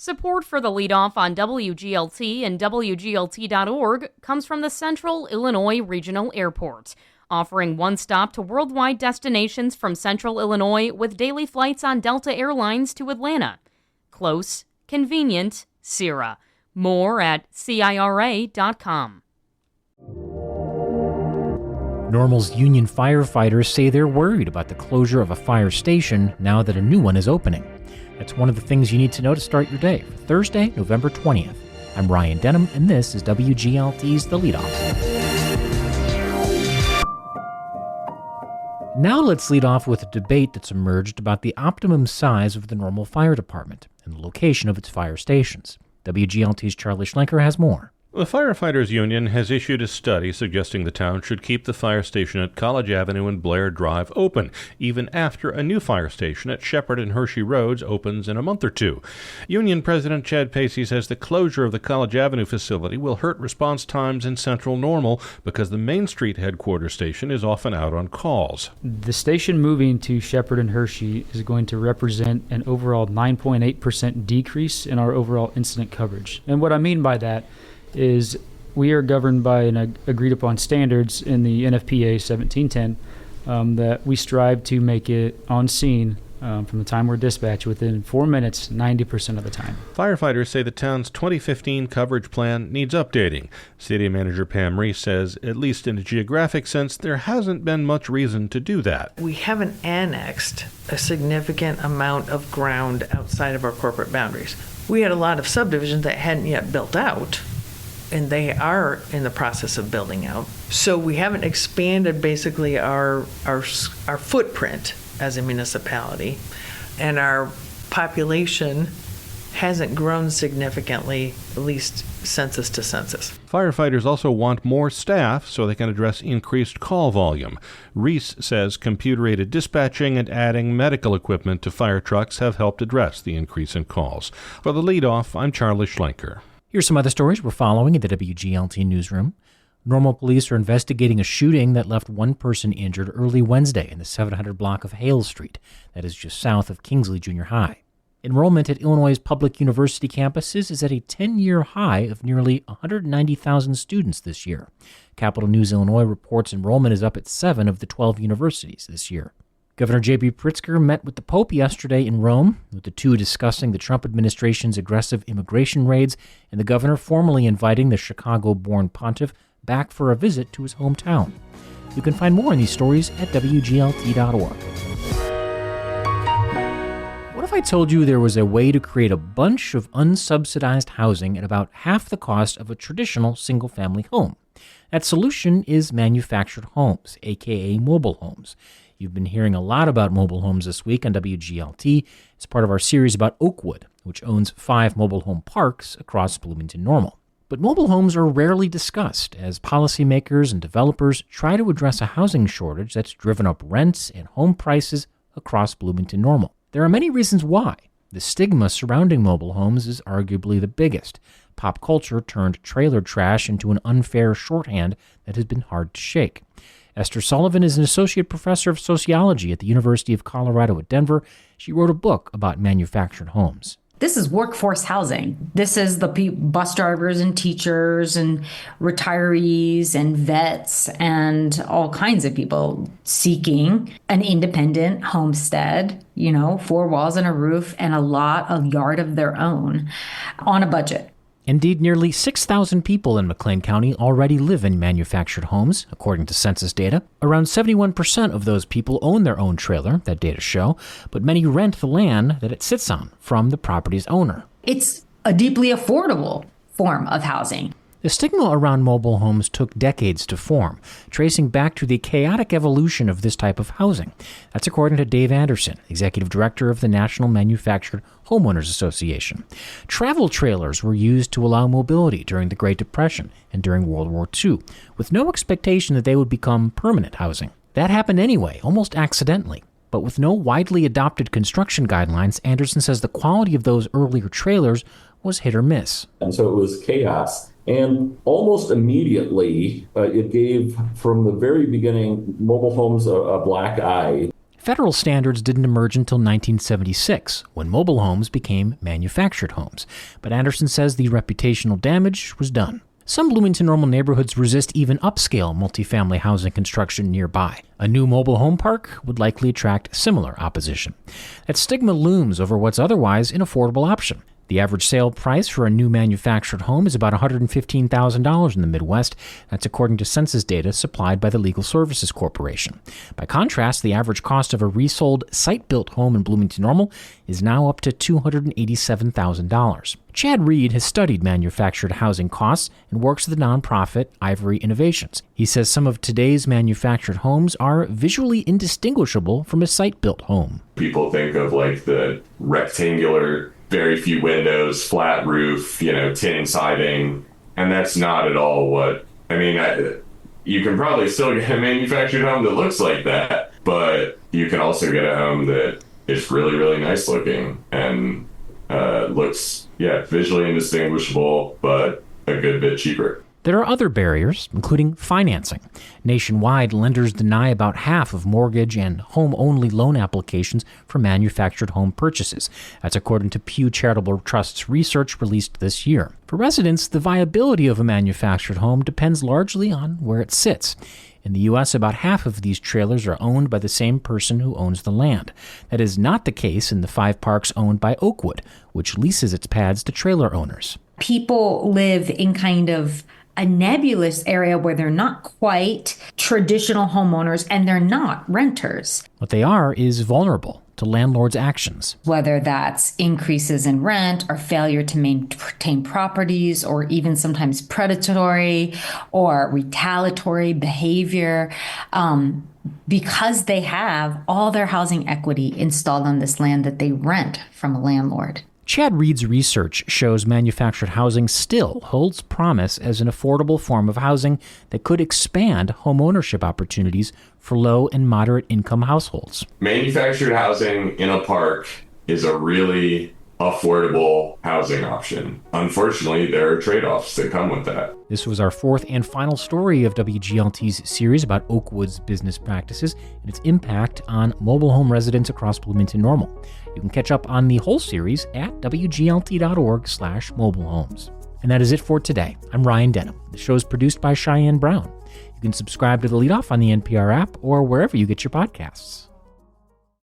Support for the Leadoff on WGLT and WGLT.org comes from the Central Illinois Regional Airport, offering one stop to worldwide destinations from Central Illinois with daily flights on Delta Airlines to Atlanta. Close, convenient, CIRA. More at CIRA.com. Normal's union firefighters say they're worried about the closure of a fire station now that a new one is opening. That's one of the things you need to know to start your day for Thursday, November 20th. I'm Ryan Denham, and this is WGLT's The Leadoff. Now let's lead off with a debate that's emerged about the optimum size of the Normal Fire Department and the location of its fire stations. WGLT's Charlie Schlenker has more. The Firefighters Union has issued a study suggesting the town should keep the fire station at College Avenue and Blair Drive open, even after a new fire station at Shepherd and Hershey Roads opens in a month or two. Union President Chad Pacey says the closure of the College Avenue facility will hurt response times in Central Normal because the Main Street headquarters station is often out on calls. The station moving to Shepherd and Hershey is going to represent an overall 9.8% decrease in our overall incident coverage. And what I mean by that is we are governed by an agreed upon standards in the NFPA 1710 that we strive to make it on scene from the time we're dispatched within 4 minutes 90% of the time. Firefighters say the town's 2015 coverage plan needs updating. City Manager Pam Reese says, at least in a geographic sense, there hasn't been much reason to do that. We haven't annexed a significant amount of ground outside of our corporate boundaries. We had a lot of subdivisions that hadn't yet built out, and they are in the process of building out. So we haven't expanded basically our footprint as a municipality, and our population hasn't grown significantly, at least census to census. Firefighters also want more staff so they can address increased call volume. Reese says computer-aided dispatching and adding medical equipment to fire trucks have helped address the increase in calls. For the Leadoff, I'm Charlie Schlenker. Here's some other stories we're following in the WGLT newsroom. Normal police are investigating a shooting that left one person injured early Wednesday in the 700 block of Hale Street, that is just south of Kingsley Junior High. Enrollment at Illinois' public university campuses is at a 10-year high of nearly 190,000 students this year. Capital News Illinois reports enrollment is up at 7 of the 12 universities this year. Governor J.B. Pritzker met with the Pope yesterday in Rome, with the two discussing the Trump administration's aggressive immigration raids and the governor formally inviting the Chicago-born pontiff back for a visit to his hometown. You can find more on these stories at WGLT.org. What if I told you there was a way to create a bunch of unsubsidized housing at about half the cost of a traditional single-family home? That solution is manufactured homes, aka mobile homes. You've been hearing a lot about mobile homes this week on WGLT. It's part of our series about Oakwood, which owns 5 mobile home parks across Bloomington-Normal. But mobile homes are rarely discussed as policymakers and developers try to address a housing shortage that's driven up rents and home prices across Bloomington-Normal. There are many reasons why. The stigma surrounding mobile homes is arguably the biggest. Pop culture turned trailer trash into an unfair shorthand that has been hard to shake. Esther Sullivan is an associate professor of sociology at the University of Colorado at Denver. She wrote a book about manufactured homes. This is workforce housing. This is the bus drivers and teachers and retirees and vets and all kinds of people seeking an independent homestead, 4 walls and a roof and a lot of yard of their own on a budget. Indeed, nearly 6,000 people in McLean County already live in manufactured homes, according to census data. Around 71% of those people own their own trailer, that data show, but many rent the land that it sits on from the property's owner. It's a deeply affordable form of housing. The stigma around mobile homes took decades to form, tracing back to the chaotic evolution of this type of housing. That's according to Dave Anderson, executive director of the National Manufactured Homeowners Association. Travel trailers were used to allow mobility during the Great Depression and during World War II, with no expectation that they would become permanent housing. That happened anyway, almost accidentally. But with no widely adopted construction guidelines, Anderson says the quality of those earlier trailers was hit or miss. And so it was chaos. And almost immediately, it gave, from the very beginning, mobile homes a black eye. Federal standards didn't emerge until 1976, when mobile homes became manufactured homes. But Anderson says the reputational damage was done. Some Bloomington-Normal neighborhoods resist even upscale multifamily housing construction nearby. A new mobile home park would likely attract similar opposition. That stigma looms over what's otherwise an affordable option. The average sale price for a new manufactured home is about $115,000 in the Midwest. That's according to census data supplied by the Legal Services Corporation. By contrast, the average cost of a resold site-built home in Bloomington-Normal is now up to $287,000. Chad Reed has studied manufactured housing costs and works with the nonprofit Ivory Innovations. He says some of today's manufactured homes are visually indistinguishable from a site-built home. People think of like the rectangular, very few windows, flat roof, tin siding, and that's not at all what, you can probably still get a manufactured home that looks like that, but you can also get a home that is really, really nice looking and looks, visually indistinguishable, but a good bit cheaper. There are other barriers, including financing. Nationwide, lenders deny about half of mortgage and home-only loan applications for manufactured home purchases. That's according to Pew Charitable Trust's research released this year. For residents, the viability of a manufactured home depends largely on where it sits. In the U.S., about half of these trailers are owned by the same person who owns the land. That is not the case in the 5 parks owned by Oakwood, which leases its pads to trailer owners. People live in kind of a nebulous area where they're not quite traditional homeowners and they're not renters. What they are is vulnerable to landlords' actions. Whether that's increases in rent or failure to maintain properties or even sometimes predatory or retaliatory behavior, because they have all their housing equity installed on this land that they rent from a landlord. Chad Reed's research shows manufactured housing still holds promise as an affordable form of housing that could expand home ownership opportunities for low and moderate income households. Manufactured housing in a park is a really affordable housing option. Unfortunately, there are trade-offs that come with that. This was our 4th and final story of WGLT's series about Oakwood's business practices and its impact on mobile home residents across Bloomington-Normal. You can catch up on the whole series at WGLT.org/mobilehomes. And that is it for today. I'm Ryan Denham. The show is produced by Cheyenne Brown. You can subscribe to the Leadoff on the NPR app or wherever you get your podcasts.